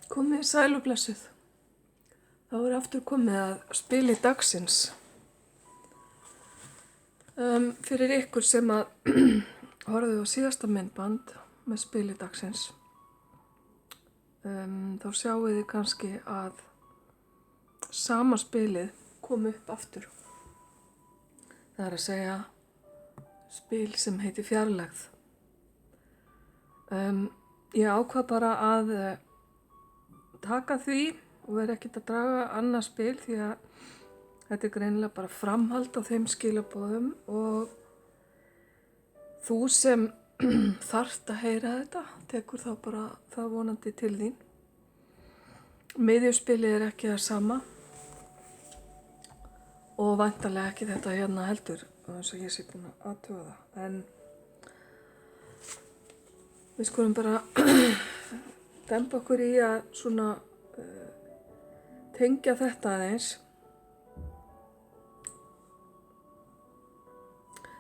Komið sæl og blessuð. Þá aftur komið að spili dagsins. Fyrir ykkur sem að horfðu á síðasta myndband með spili dagsins, þá sjáu þið kannski að sama spilið kom upp aftur. Það er að segja spil sem heitir fjarlægð. Ég ákvað bara að taka því og vera ekkert að draga annað spil því að þetta er greinilega bara framhald á þeim skilaboðum og þú sem þarft að heyra þetta tekur þá bara það vonandi til þín. Miðjuspilið er ekki það sama og væntanlega ekki þetta hérna heldur eins og ég sé búin að athuga það. En við skulum bara dempa okkur í að svona tengja þetta aðeins.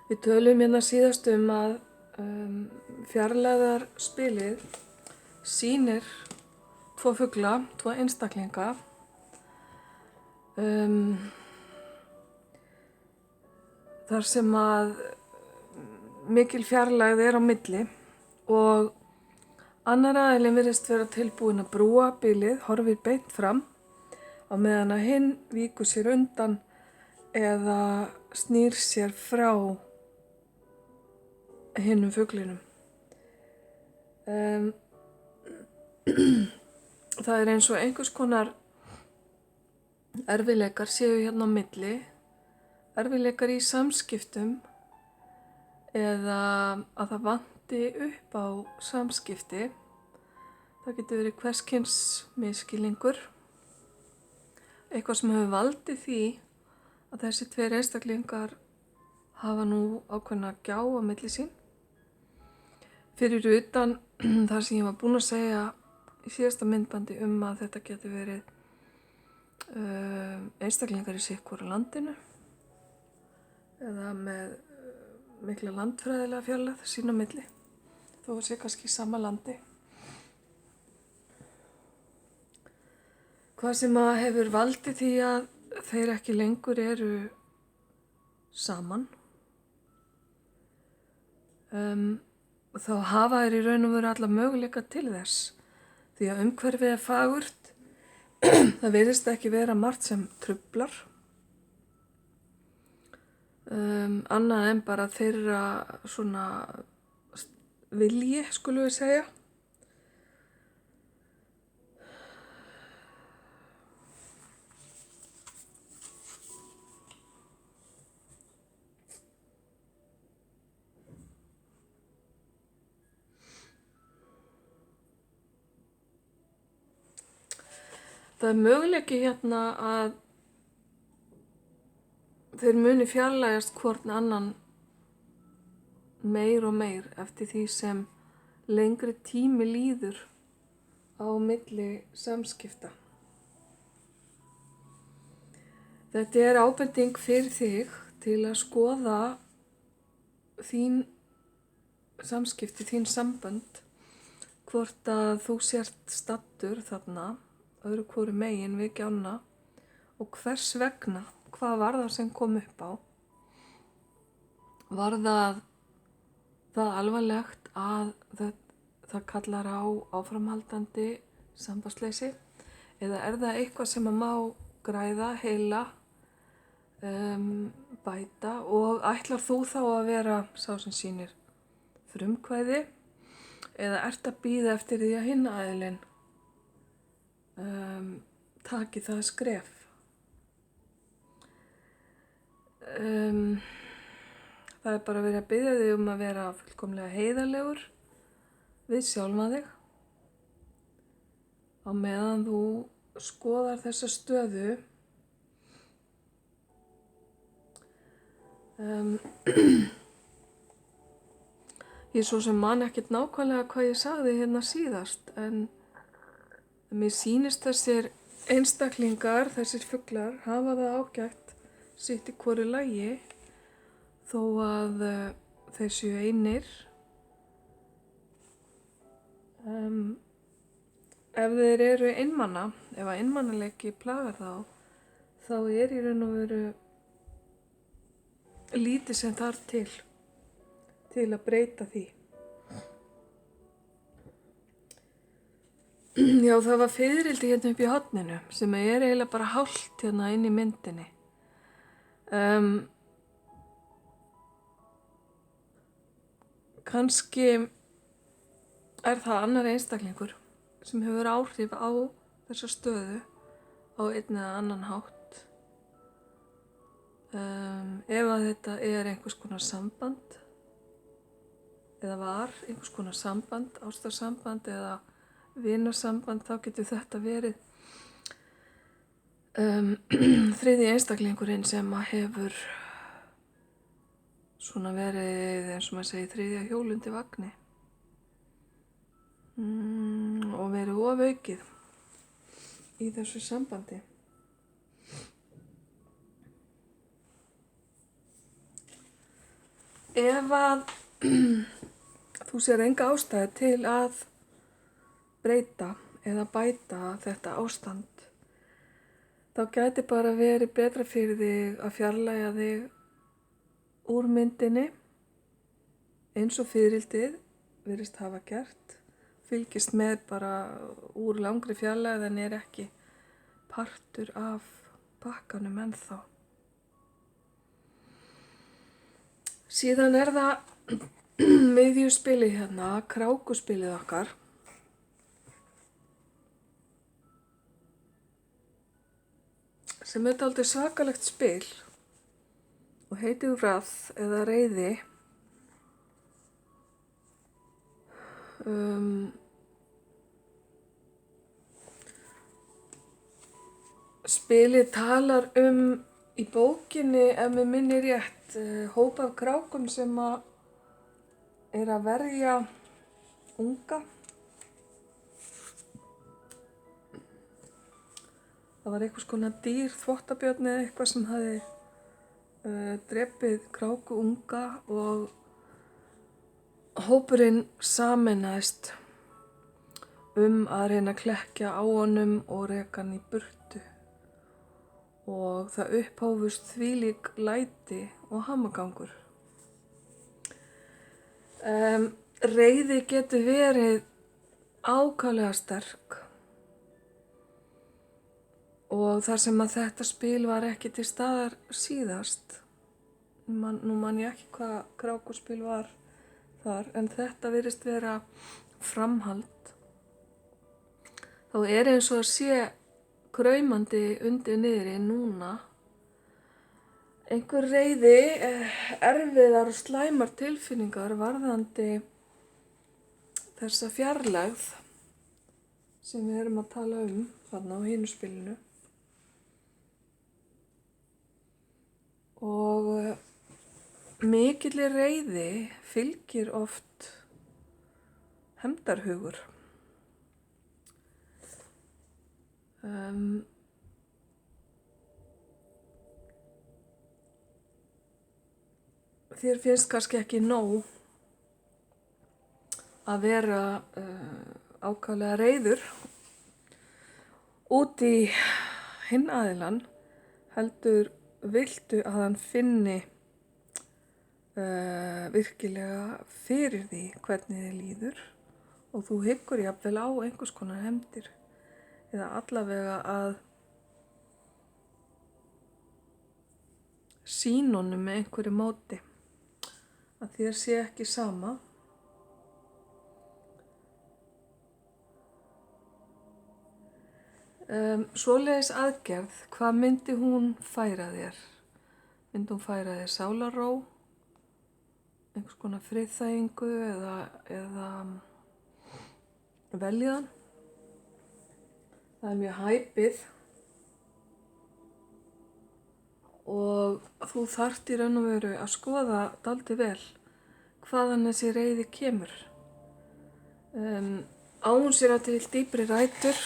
Við tölum hérna síðast að fjarlægðarspilið sýnir tvo fugla, tvo einstaklinga. Þar sem að mikil fjarlægð er á milli og annar aðilinn virðist vera tilbúinn að brúa bilið, horfir beint fram á meðan að hinn víkur sér undan eða snýr sér frá hinum fuglinum. Það er eins og einhvers konar erfiðleikar séu hérna á milli, erfiðleikar í samskiptum eða að það vanti upp á samskipti. Það getur verið hvers kyns misskilningur, eitthvað sem hefur valdið því að þessi tveir einstaklingar hafa nú ákveðna gjá á milli sín. Fyrir utan þar sem ég var búin að segja í síðasta myndbandi að þetta getur verið einstaklingar í sitthvoru landinu eða með mikla landfræðilega fjarlægð sín á milli, þó að sé kannski í sama landi. Hvað sem að hefur valdið því að þeir ekki lengur eru saman, þá hafa þeir í raun og veru alla möguleika til þess, því að umhverfið er fagurt, það virðist ekki vera margt sem truflar, annað en bara þeirra svona vilji, skulum við segja. Það er möguleiki hérna að þeir muni fjarlægjast hvorn annan meir og meir eftir því sem lengri tími líður á milli samskipta. Þetta er ábending fyrir þig til að skoða þín samskipti, þín sambönd, hvort að þú sért staddur þarna öðru hvoru megin við gjána og hvers vegna, hvað var það sem kom upp á? Var það alvarlegt að það kallar á áframhaldandi sambandsleysi eða er það eitthvað sem að má græða, heila, bæta og ætlar þú þá að vera sá sem sýnir frumkvæði eða ert að bíða eftir því að hinn aðilinn taki það skref. Það er bara verið að biðja þig að vera fullkomlega heiðarlegur við sjálfan þig á meðan þú skoðar þessa stöðu. Ég svo sem man ekkert nákvæmlega hvað ég sagði hérna síðast en mér sýnist þessir einstaklingar, þessir fuglar, hafa það ágætt sitt í hvoru lagi þó að þeir séu einir. ef þeir eru einmana, ef að einmanaleiki plagar þá er í raun og veru lítið sem þarf til að breyta því. Já, það var fiðrildi hérna upp í horninu sem er eiginlega bara hálft hérna inn í myndinni. Kannski er það annar einstaklingur sem hefur áhrif á þessa stöðu á einn eða annan hátt. Ef að þetta er einhvers konar samband eða var einhvers konar samband, ástarsamband eða vinarsamband, þá getur þetta verið þriðji einstaklingurinn sem hefur svona verið, eins og maður segir, þriðja hjólundi vagni og verið ofaukið í þessu sambandi. Ef að þú sér enga ástæðu til að breyta eða bæta þetta ástand, þá gæti bara verið betra fyrir þig að fjarlægja þig úr myndinni eins og fiðrildið virðist hafa gert. Fylgist með bara úr langri fjarlægð en er ekki partur af pakkanum ennþá. Síðan er það miðjuspilið hérna, krákuspilið okkar. Sem er dálítið svakalegt spil og heitir wrath eða reiði. Spilið talar í bókinni, ef mig minnir rétt, hóp af krákum sem er að verja unga. Það var einhvers konar dýr, þvottabjörn eða eitthvað sem hafði drepið kráku unga og hópurinn sameinaðist að reyna að klekkja á honum og reka hann í burtu. Og það upphófust þvílík læti og hamagangur. Reiði getur verið ákaflega sterk. Og þar sem að þetta spil var ekki til staðar síðast, nú man ég ekki hvað krákuspil var þar, en þetta virðist vera framhald, þá er eins og að sé kraumandi undir niðri núna einhver reiði, erfiðar og slæmar tilfinningar varðandi þessa fjarlægð sem við erum að tala þarna á hinu spilinu. Og mikilli reiði fylgir oft hefndarhugur. Þér finnst kannski ekki nóg að vera ákaflega reiður út í hinn aðilann, heldur viltu að hann finni virkilega fyrir því hvernig þið líður og þú hyggur jafnvel á einhvers konar hefndir eða allavega að sýna honum með einhverju móti að þér sé ekki sama. Svoleiðis aðgerð, hvað myndi hún færa þér? Myndi hún færa þér sálarró, einhvers konar friðþægingu eða veljiðan? Það er mjög hæpið og þú þarft í raun og veru að skoða dálítið vel hvaðan þessi reiði kemur. Á hún sér að til dýpri rætur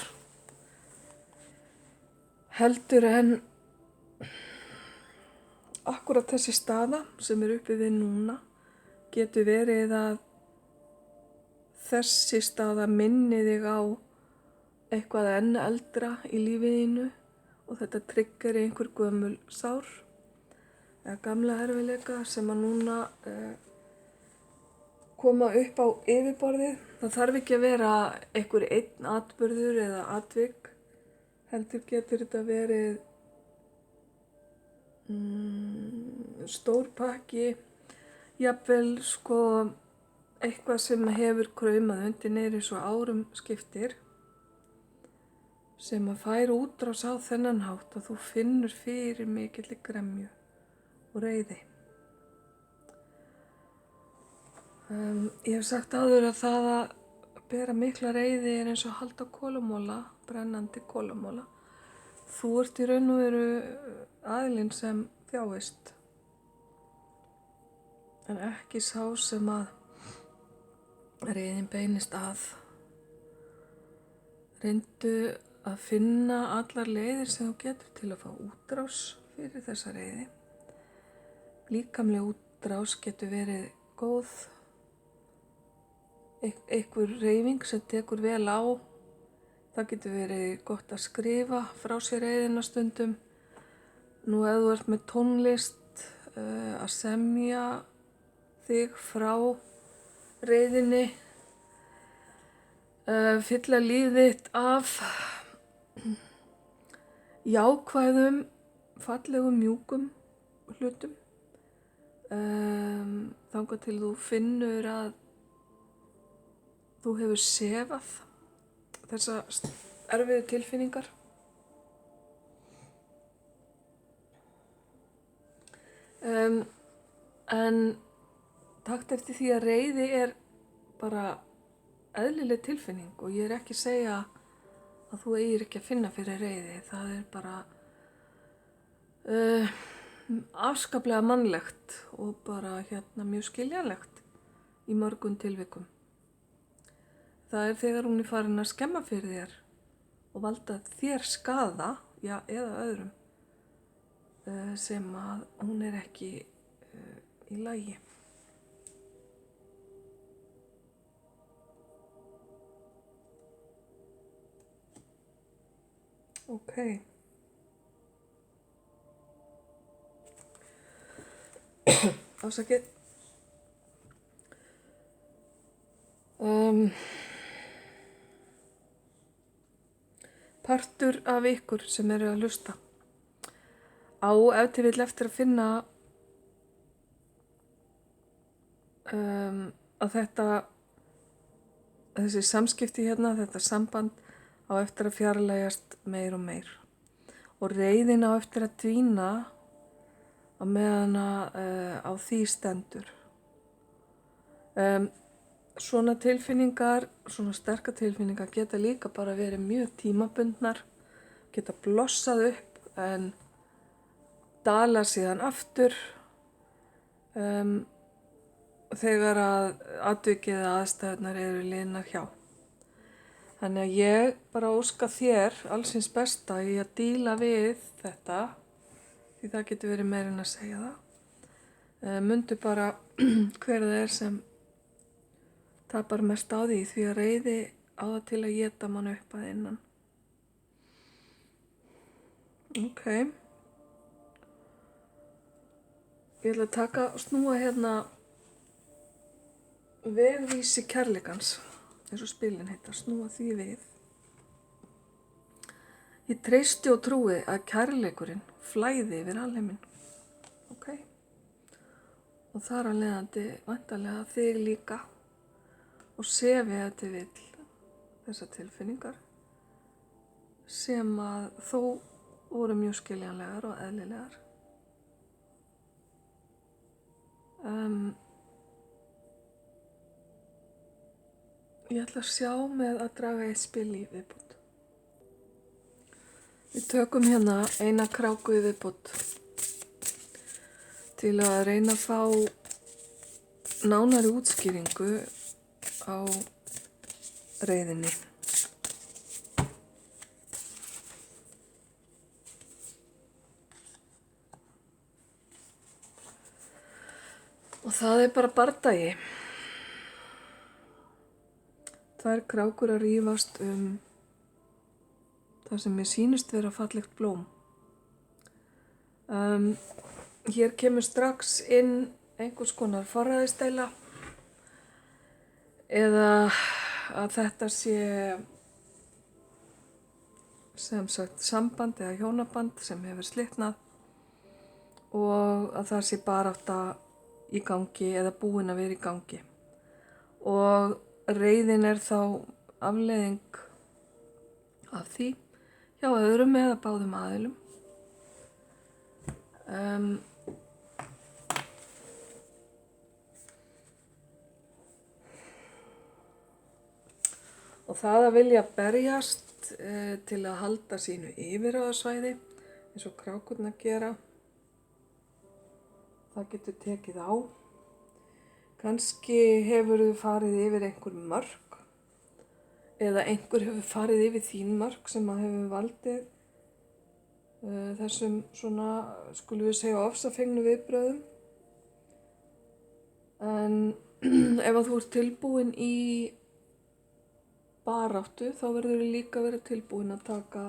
heldur en akkúrat þessi staða sem er uppi við núna getur verið að þessi staða minni þig á eitthvað enn eldra í lífiðínu og þetta triggeri einhver gömul sár eða gamla erfiðleika sem að núna koma upp á yfirborðið. Það þarf ekki að vera einhver einn atburður eða atvik, heldur getur þetta verið stór pakki, jafnvel sko eitthvað sem hefur kraumað undir niðri svo árum skiptir, sem að færa útrás á þennan hátt að þú finnur fyrir mikilli gremju og reiði. Ég hef sagt áður að það að bera mikla reiði er eins og að halda kolamola, brennandi kolamola. Þú ert í raun og veru aðilinn sem þjáist, en ekki sá sem að reiðin beinist að. Reyndu að finna allar leiðir sem þú getur til að fá útrás fyrir þessa reiði. Líkamleg útrás getur verið góð, einhver hreyfing sem tekur vel á. Það getur verið gott að skrifa frá sér reiðina stundum. Nú ef þú ert með tónlist, að semja þig frá reiðinni, fylla líf þitt af jákvæðum, fallegum, mjúkum hlutum, þangað til þú finnur að þú hefur sefað þessa erfiðu tilfinningar. En takt eftir því að reiði er bara eðlileg tilfinning og ég er ekki að segja að þú eigir ekki að finna fyrir reiði. Það er bara afskaplega mannlegt og bara mjög skiljanlegt í mörgum tilvikum. Það er þegar hún er farin að skemma fyrir þér og valda þér skaða, já, eða öðrum, sem að hún er ekki í lagi. Ok. Ásakið. Partur af ykkur sem eru að hlusta á ef til vill eftir að finna að þessi samskipti þetta samband á eftir að fjarlægjast meir og meir og reiðin á eftir að dvína á meðan á því stendur. Svona tilfinningar, svona sterkar tilfinningar geta líka bara verið mjög tímabundnar, geta blossað upp en dala síðan aftur þegar að atvikið eða aðstæðurnar eru liðnar hjá. Þannig að ég bara óska þér allsins besta í að díla við þetta, því það getur verið meira en að segja það. Mundu bara hver það er sem tapar mest á því að reiði á það til að éta mann upp að innan. Ok. Ég ætla að taka og snúa vegvísi kærleikans, eins og spilin heita, snúa því við. Ég treysti og trúi að kærleikurinn flæði yfir alheiminn. Ok. Og þar af leiðandi væntanlega þig líka. Og sefi ef til vill þessar tilfinningar sem að þó voru mjög skiljanlegar og eðlilegar. Ég ætla að sjá með að draga eitt spil í viðbót. Við tökum eina kráku í viðbót til að reyna að fá nánari útskýringu á reiðinni. Og það er bara bardagi. Tvær krákur að rífast þar sem mér sýnist vera fallegt blóm. Hér kemur strax inn einhvers konar forræðisdeila eða að þetta sé sem sagt samband eða hjónaband sem hefur slitnað og að það sé barátta í gangi eða búin að vera í gangi. Og reiðin þá afleiðing af því hjá öðrum eða báðum aðilum. Og það að vilja berjast til að halda sínu yfirráðasvæði eins og krákurnar gera, það getur tekið á. Kannski hefur þú farið yfir einhver mörk eða einhver hefur farið yfir þín mörk sem að hefur valdið þessum svona, skulum við segja, ofsafengnu viðbrögðum. En ef að þú ert tilbúin í baráttu, þá verður þú líka að vera tilbúin að taka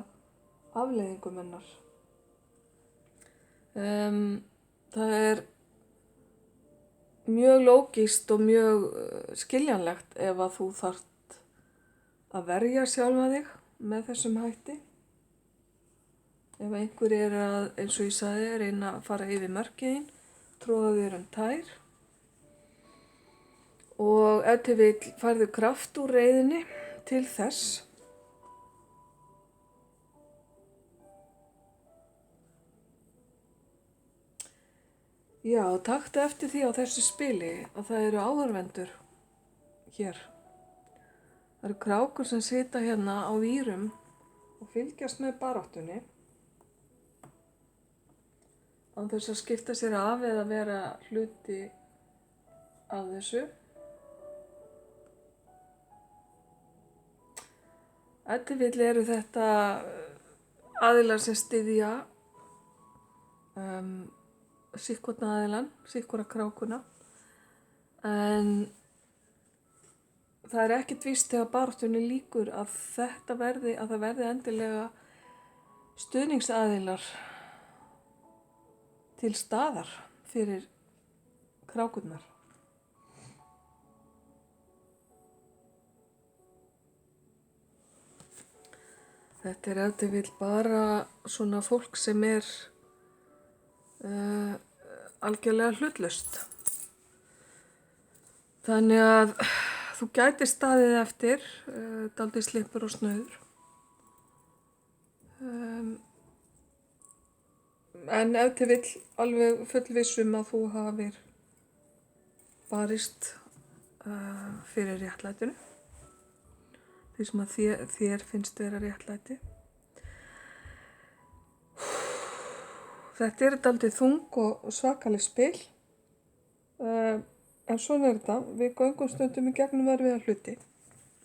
afleiðingum hennar. Það er mjög lógískt og mjög skiljanlegt ef að þú þarft að verja sjálfa þig með þessum hætti. Ef einhver að, eins og ég sagði, reyna að fara yfir mörkin, troða þér tær og ef til vill færðu kraft úr reiðinni til þess. Já, taktu eftir því á þessu spili að það eru áhorfendur hér. Það eru krákur sem sita hérna á vírum og fylgjast með baráttunni án þess að skipta sér af eða vera hluti af þessu. Ef til vill eru þetta aðilar sem styðja sitthvorn aðilann, sitthvora krákuna, en það er ekkert víst þegar baráttunni lýkur að það verði endilega stuðningsaðilar til staðar fyrir krákurnar. Þetta er ef til vill bara svona fólk sem er algjörlega hlutlaust. Þannig að þú gætir staðið eftir, dálítið slippur og snauður. En ef til vill alveg fullvissum að þú hafir barist fyrir réttlætinu, því sem að þér finnst vera réttlæti. Þetta dálítið þung og svakaleg spil, en svona þetta. Við göngum stundum í gegnum erfiða hluti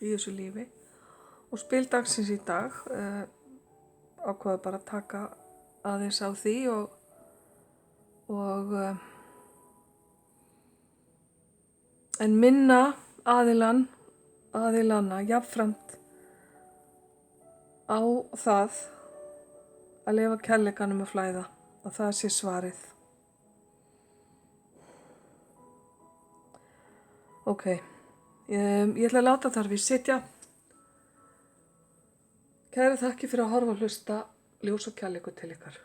í þessu lífi og spil dagsins í dag ákvaðu bara að taka aðeins á því en minna aðilana jafnframt á það að leyfa kærleikanum að flæða, að það sé svarið. Ok, ég ætla að láta þar við sitja. Kærar þakkir fyrir að horfa og hlusta. Ljós og kærleikur til ykkar.